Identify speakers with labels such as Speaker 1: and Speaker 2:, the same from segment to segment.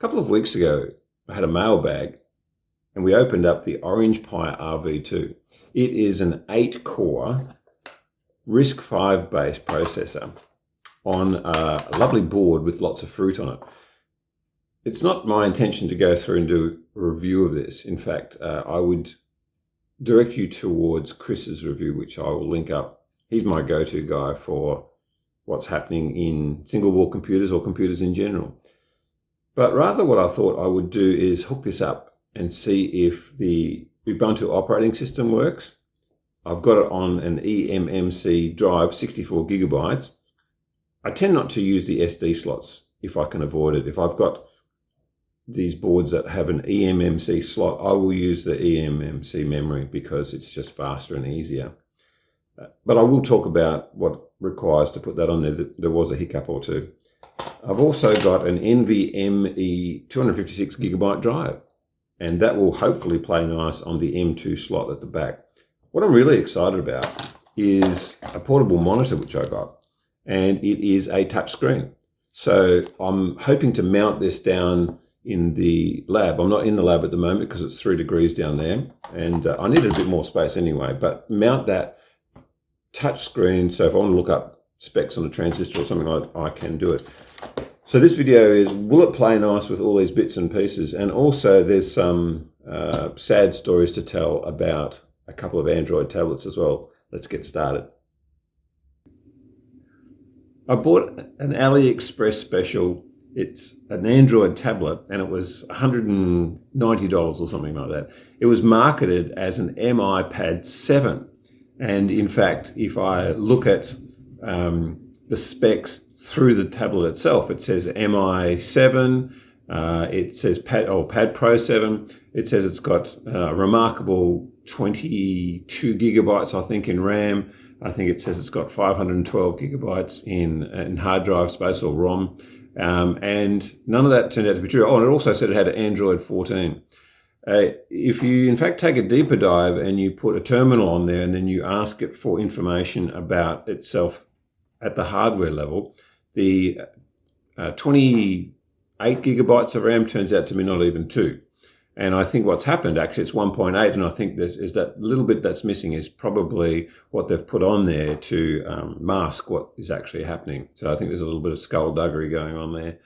Speaker 1: couple of weeks ago, I had a mailbag and we opened up the OPi RV2. It is an 8-core RISC-V based processor on a lovely board with lots of fruit on it. It's not my intention to go through and do a review of this. In fact, I would direct you towards Chris's review, which I will link up. He's my go-to guy for what's happening in single-board computers or computers in general. But rather what I thought I would do is hook this up and see if the Ubuntu operating system works. I've got it on an eMMC drive, 64 gigabytes. I tend not to use the SD slots if I can avoid it. If I've got these boards that have an eMMC slot, I will use the eMMC memory because it's just faster and easier. But I will talk about what requires to put that on there. There was a hiccup or two. I've also got an NVMe 256 gigabyte drive, and that will hopefully play nice on the M2 slot at the back. What I'm really excited about is a portable monitor which I got, and it is a touch screen. So I'm hoping to mount this down in the lab. I'm not in the lab at the moment because it's 3 degrees down there, and I needed a bit more space anyway, but mount that touch screen so if I want to look up specs on a transistor or something like that, I can do it. So this video is, will it play nice with all these bits and pieces? And also there's some sad stories to tell about a couple of Android tablets as well. Let's get started. I bought an AliExpress special. It's an Android tablet and it was $190 or something like that. It was marketed as an MiPad 7. And in fact, if I look at the specs through the tablet itself, it says Mi7, it says Pad Pro 7. It says it's got a remarkable 22 gigabytes, I think, in RAM. I think it says it's got 512 gigabytes in hard drive space or ROM. And none of that turned out to be true. Oh, and it also said it had an Android 14. If you, in fact, take a deeper dive and you put a terminal on there and then you ask it for information about itself at the hardware level, the 28 gigabytes of RAM turns out to be not even 2. And I think what's happened, actually, it's 1.8, and I think is that little bit that's missing is probably what they've put on there to mask what is actually happening. So I think there's a little bit of skullduggery going on there.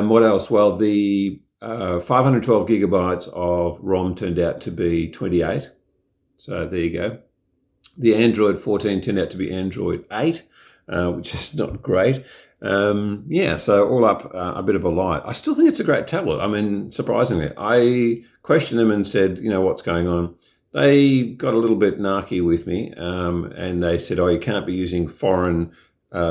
Speaker 1: What else? Well, the 512 gigabytes of ROM turned out to be 28. So there you go. The Android 14 turned out to be Android 8, which is not great. Yeah, so all up a bit of a lie. I still think it's a great tablet. I mean, surprisingly, I questioned them and said, you know, what's going on? They got a little bit narky with me, and they said, oh, you can't be using foreign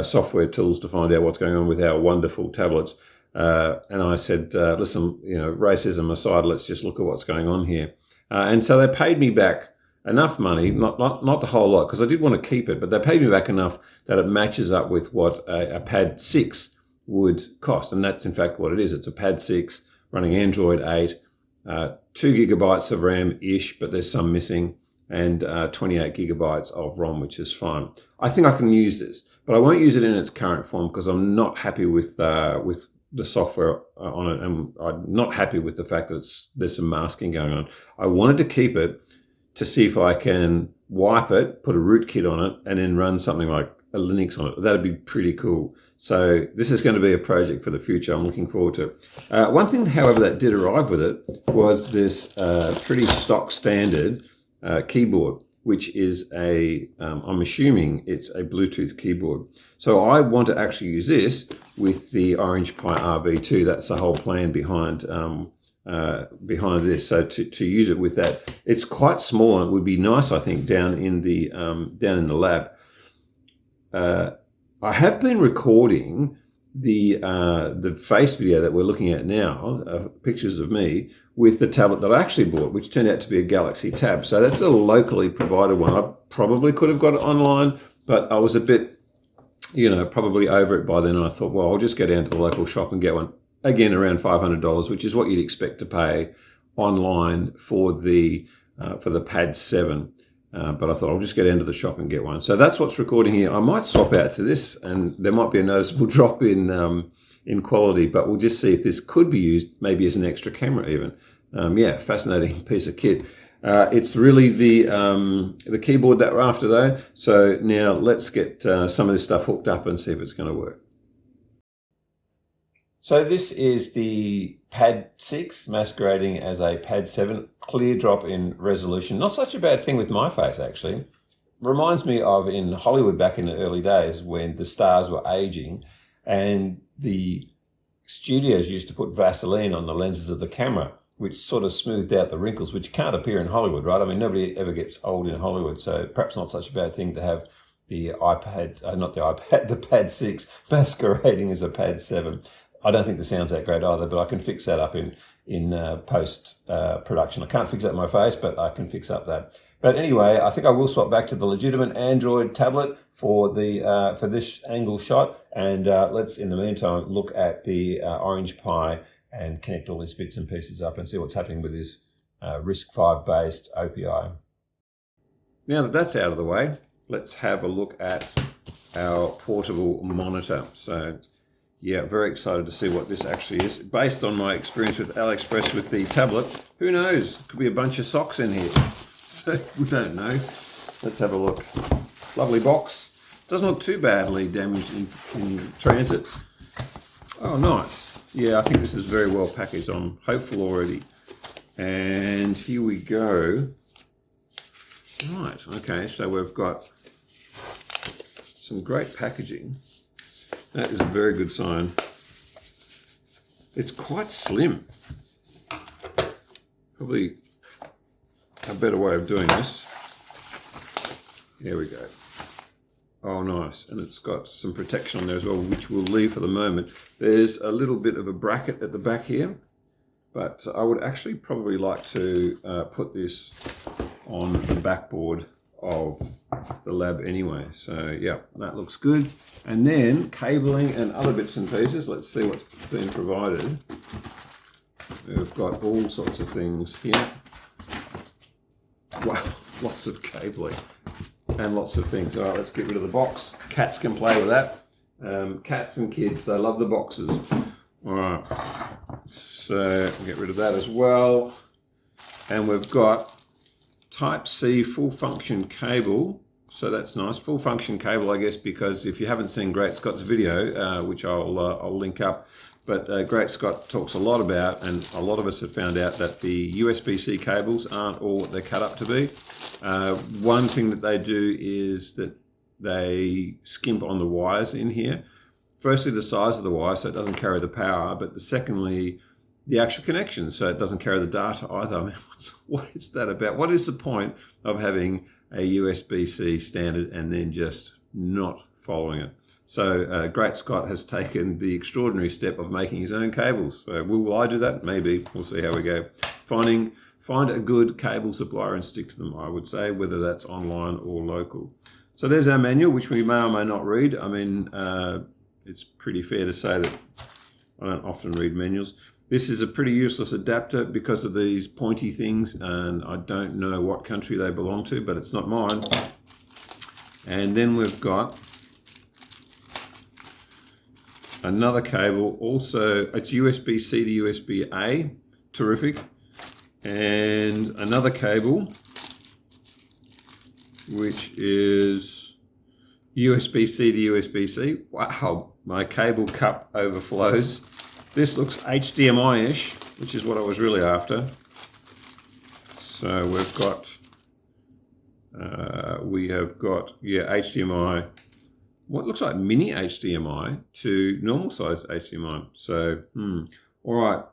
Speaker 1: software tools to find out what's going on with our wonderful tablets. And I said, listen, you know, racism aside, let's just look at what's going on here. And so they paid me back enough money, not the whole lot, because I did want to keep it, but they paid me back enough that it matches up with what a Pad 6 would cost. And that's in fact what it is. It's a Pad 6 running Android 8, 2 gigabytes of RAM-ish, but there's some missing, and 28 gigabytes of ROM, which is fine. I think I can use this, but I won't use it in its current form because I'm not happy with the software on it, and I'm not happy with the fact that there's some masking going on. I wanted to keep it to see if I can wipe it, put a rootkit on it, and then run something like a Linux on it. That'd be pretty cool. So this is going to be a project for the future. I'm looking forward to it. One thing, however, that did arrive with it was this pretty stock standard keyboard, which is I'm assuming it's a Bluetooth keyboard. So I want to actually use this with the OPi RV2. That's the whole plan behind this. So to use it with that, it's quite small and it would be nice, I think, down in the lab. I have been recording the face video that we're looking at now, pictures of me with the tablet that I actually bought, which turned out to be a Galaxy Tab. So that's a locally provided one. I probably could have got it online, but I was a bit, you know, probably over it by then. And I thought, well, I'll just go down to the local shop and get one. Again, around $500, which is what you'd expect to pay online for the Pad 7. But I thought I'll just go down to the shop and get one. So that's what's recording here. I might swap out to this, and there might be a noticeable drop in in quality, but we'll just see if this could be used maybe as an extra camera even. Yeah, fascinating piece of kit. It's really the keyboard that we're after though. So now let's get some of this stuff hooked up and see if it's going to work. So this is the Pad 6 masquerading as a Pad 7, clear drop in resolution. Not such a bad thing with my face actually. Reminds me of in Hollywood back in the early days when the stars were aging and the studios used to put Vaseline on the lenses of the camera, which sort of smoothed out the wrinkles, which can't appear in Hollywood, right? I mean, nobody ever gets old in Hollywood, so perhaps not such a bad thing to have the the Pad 6 masquerading as a Pad 7. I don't think the sound's that great either, but I can fix that up in post production. I can't fix up my face, but I can fix up that. But anyway, I think I will swap back to the legitimate Android tablet for the for this angle shot, and let's in the meantime look at the Orange Pi and connect all these bits and pieces up and see what's happening with this RISC-V based OPi. Now that that's out of the way, let's have a look at our portable monitor. So yeah, very excited to see what this actually is. Based on my experience with AliExpress with the tablet, who knows? Could be a bunch of socks in here. So we don't know. Let's have a look. Lovely box. Doesn't look too badly damaged in transit. Oh, nice. Yeah, I think this is very well packaged. I'm hopeful already. And here we go. Right, okay, so we've got some great packaging. That is a very good sign. It's quite slim. Probably a better way of doing this. There we go. Oh, nice. And it's got some protection on there as well, which we'll leave for the moment. There's a little bit of a bracket at the back here, but I would actually probably like to put this on the backboard of the lab anyway. So yeah, that looks good. And then cabling and other bits and pieces. Let's see what's been provided. We've got all sorts of things here. Wow, lots of cabling and lots of things. All right, let's get rid of the box. Cats can play with that. Cats and kids, they love the boxes. All right, so get rid of that as well. And we've got Type-C full function cable. So that's nice. Full function cable, I guess, because if you haven't seen Great Scott's video, which I'll link up, but Great Scott talks a lot about, and a lot of us have found out that the USB-C cables aren't all what they're cut up to be. One thing that they do is that they skimp on the wires in here. Firstly, the size of the wire, so it doesn't carry the power, but secondly, the actual connection, so it doesn't carry the data either. I mean, what is that about? What is the point of having a USB-C standard and then just not following it? So Great Scott has taken the extraordinary step of making his own cables. So will I do that? Maybe. We'll see how we go. Find a good cable supplier and stick to them, I would say, whether that's online or local. So there's our manual, which we may or may not read. I mean, it's pretty fair to say that I don't often read manuals. This is a pretty useless adapter because of these pointy things, and I don't know what country they belong to, but it's not mine. And then we've got another cable, also it's USB-C to USB-A, terrific. And another cable, which is USB-C to USB-C. Wow, my cable cup overflows. This looks HDMI-ish, which is what I was really after. So we have got HDMI, what looks like mini HDMI to normal size HDMI. So, all right.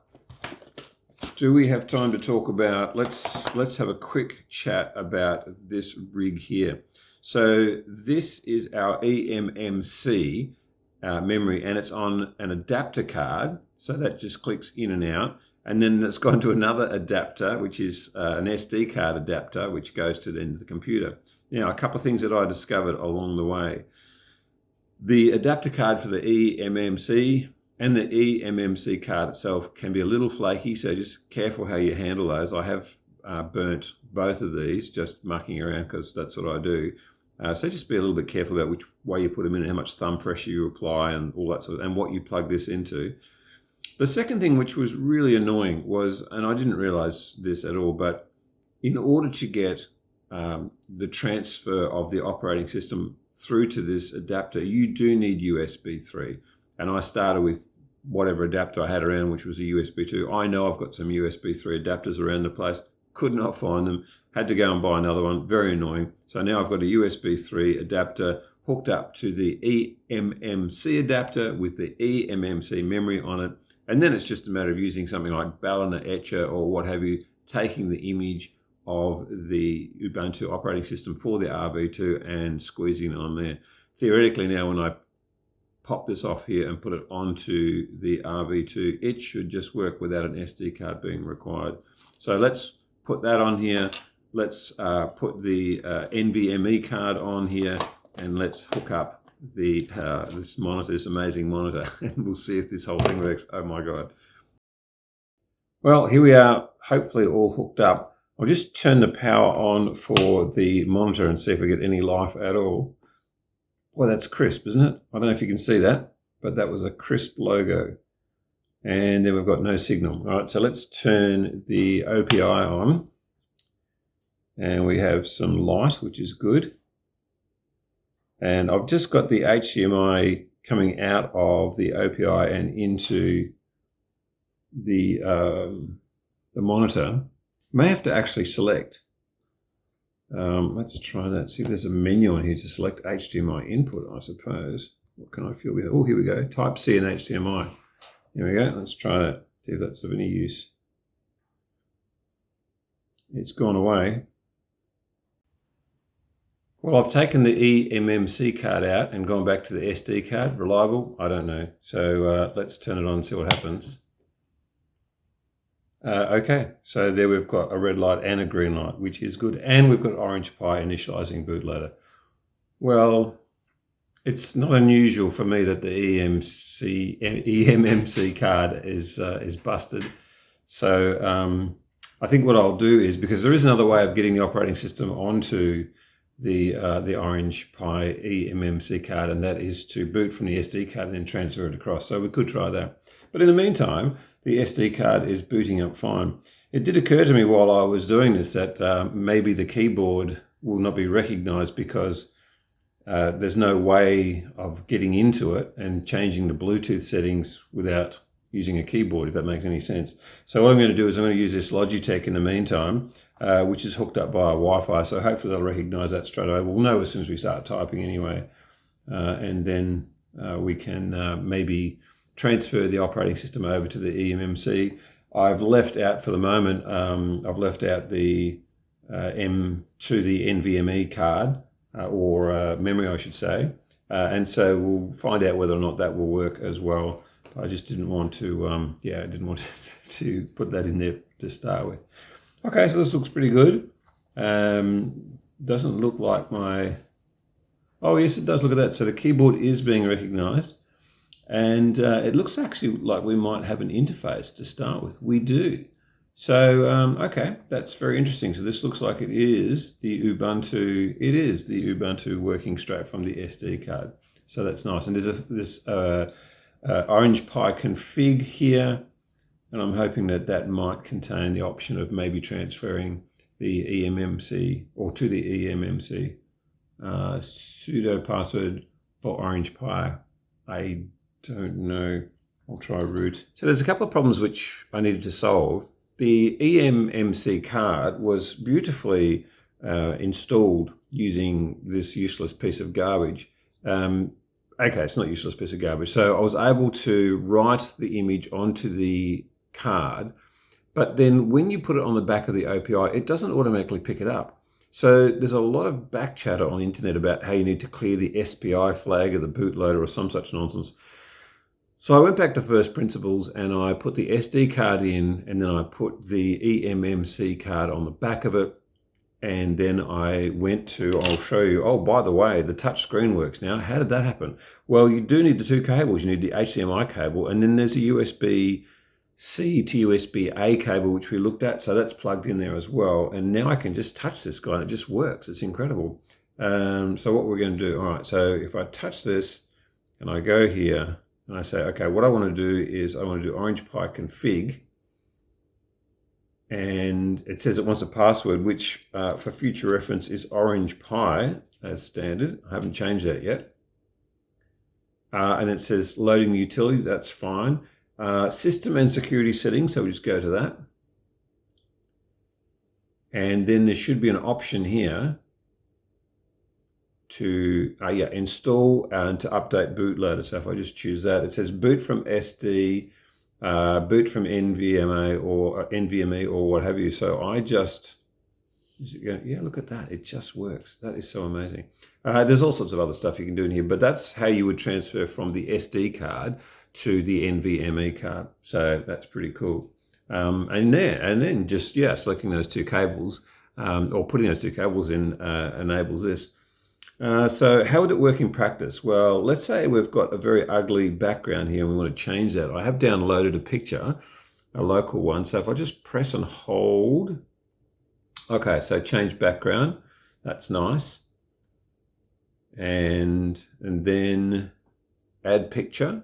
Speaker 1: Do we have time to talk about, let's have a quick chat about this rig here. So this is our eMMC memory, and it's on an adapter card. So that just clicks in and out. And then it's gone to another adapter, which is an SD card adapter, which goes to the computer. Now, a couple of things that I discovered along the way. The adapter card for the eMMC and the eMMC card itself can be a little flaky, so just careful how you handle those. I have burnt both of these just mucking around because that's what I do. So just be a little bit careful about which way you put them in and how much thumb pressure you apply and all that sort of, and what you plug this into. The second thing which was really annoying was, and I didn't realize this at all, but in order to get the transfer of the operating system through to this adapter, you do need USB 3. And I started with whatever adapter I had around, which was a USB 2. I know I've got some USB 3 adapters around the place. Could not find them. Had to go and buy another one. Very annoying. So now I've got a USB 3 adapter hooked up to the eMMC adapter with the eMMC memory on it. And then it's just a matter of using something like Ballerina Etcher or what have you, taking the image of the Ubuntu operating system for the RV2 and squeezing it on there. Theoretically now, when I pop this off here and put it onto the RV2, it should just work without an SD card being required. So let's put that on here. Let's put the NVMe card on here, and let's hook up this monitor, this amazing monitor, and we'll see if this whole thing works. Oh my God. Well, here we are, hopefully all hooked up. I'll just turn the power on for the monitor and see if we get any life at all. Well, that's crisp, isn't it? I don't know if you can see that, but that was a crisp logo. And then we've got no signal. All right, so let's turn the OPi on. And we have some light, which is good. And I've just got the HDMI coming out of the OPi and into the monitor. May have to actually select. Let's try that. See if there's a menu on here to select HDMI input, I suppose. What can I feel with? Oh, here we go. Type C and HDMI. Here we go. Let's try that. See if that's of any use. It's gone away. Well, I've taken the eMMC card out and gone back to the SD card. Reliable? I don't know. So let's turn it on and see what happens. Okay, so there we've got a red light and a green light, which is good. And we've got Orange Pi initializing bootloader. Well, it's not unusual for me that the eMMC card is busted. So I think what I'll do is, because there is another way of getting the operating system onto the Orange Pi eMMC card, and that is to boot from the SD card and then transfer it across. So we could try that. But in the meantime, the SD card is booting up fine. It did occur to me while I was doing this that maybe the keyboard will not be recognized because there's no way of getting into it and changing the Bluetooth settings without using a keyboard, if that makes any sense. So what I'm going to do is I'm going to use this Logitech in the meantime, which is hooked up via Wi-Fi. So hopefully they'll recognize that straight away. We'll know as soon as we start typing anyway. And then we can maybe transfer the operating system over to the eMMC. I've left out for the moment, I've left out the the NVMe card, or memory, I should say. And so we'll find out whether or not that will work as well. I just didn't want to, I didn't want to put that in there to start with. Okay, so this looks pretty good. Doesn't look like my, oh yes, it does, look at that. So the keyboard is being recognized. And it looks actually like we might have an interface to start with. We do. So, okay, that's very interesting. So this looks like it is the Ubuntu working straight from the SD card. So that's nice. And there's this Orange Pi config here. And I'm hoping that that might contain the option of maybe transferring the eMMC or to the eMMC. Sudo password for Orange Pi. I don't know. I'll try root. So there's a couple of problems which I needed to solve. The eMMC card was beautifully installed using this useless piece of garbage. Okay, it's not a useless piece of garbage. So I was able to write the image onto the card, but then when you put it on the back of the OPi, it doesn't automatically pick it up. So there's a lot of back chatter on the internet about how you need to clear the SPI flag of the bootloader or some such nonsense. So I went back to first principles and I put the SD card in, and then I put the eMMC card on the back of it. And then I went to, I'll show you, oh, by the way, the touch screen works now. How did that happen? Well, you do need the two cables. You need the HDMI cable, and then there's a USB-C to USB-A cable, which we looked at. So that's plugged in there as well. And now I can just touch this guy and it just works. It's incredible. So what we're going to do, all right, so if I touch this and I go here and I say, okay, what I want to do is I want to do Orange Pi config, and it says it wants a password, which for future reference is Orange Pi as standard. I haven't changed that yet. And it says loading the utility, that's fine. System and security settings, so we just go to that. And then there should be an option here to install and to update bootloader. So if I just choose that, it says boot from SD, boot from NVMe or what have you. So I just, yeah, look at that. It just works. That is so amazing. There's all sorts of other stuff you can do in here, but that's how you would transfer from the SD card to the NVMe card. So that's pretty cool. And then just, selecting those two cables or putting those two cables in enables this. So how would it work in practice? Well, let's say we've got a very ugly background here and we want to change that. I have downloaded a picture, a local one. So if I just press and hold, okay, so change background, that's nice. And then add picture.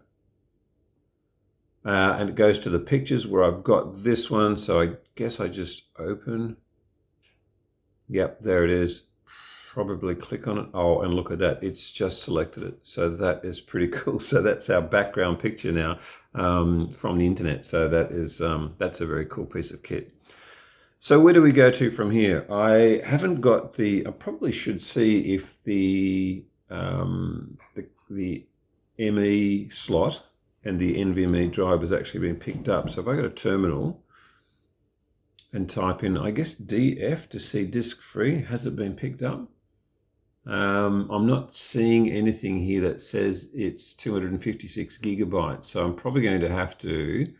Speaker 1: And it goes to the pictures where I've got this one. So I guess I just open. Yep, there it is. Probably click on it. Oh, and look at that. It's just selected it. So that is pretty cool. So that's our background picture now from the internet. So that is that's a very cool piece of kit. So where do we go to from here? I haven't got I probably should see if the ME slot and the NVMe drive has actually been picked up. So if I go to terminal and type in, I guess, DF to see disk free, has it been picked up? I'm not seeing anything here that says it's 256 gigabytes. So I'm probably going to have to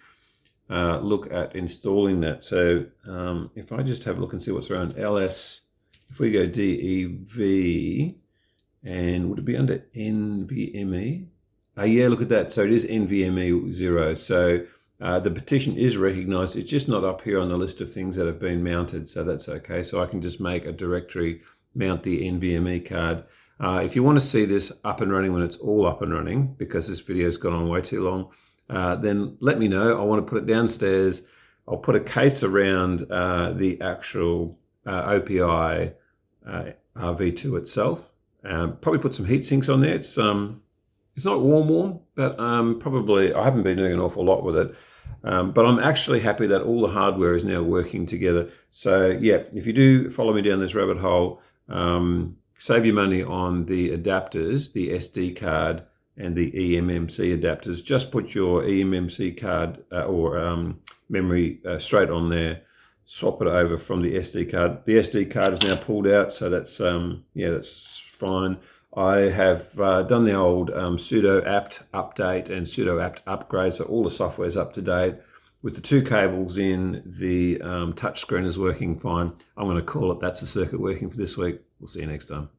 Speaker 1: look at installing that. So if I just have a look and see what's around ls, if we go DEV, and would it be under NVMe? Yeah, look at that. So it is NVMe 0. So the partition is recognized. It's just not up here on the list of things that have been mounted. So that's okay. So I can just make a directory, mount the NVMe card. If you want to see this up and running when it's all up and running, because this video's gone on way too long, then let me know. I want to put it downstairs. I'll put a case around the actual OPi RV2 itself. Probably put some heat sinks on there. It's not warm, but probably I haven't been doing an awful lot with it. But I'm actually happy that all the hardware is now working together. So yeah, if you do follow me down this rabbit hole, save your money on the adapters, the SD card and the eMMC adapters. Just put your eMMC card or memory straight on there. Swap it over from the SD card. The SD card is now pulled out, so that's that's fine. I have done the old sudo apt update and sudo apt upgrade, so all the software is up to date. With the two cables in, the touch screen is working fine. I'm going to call it that's the circuit working for this week. We'll see you next time.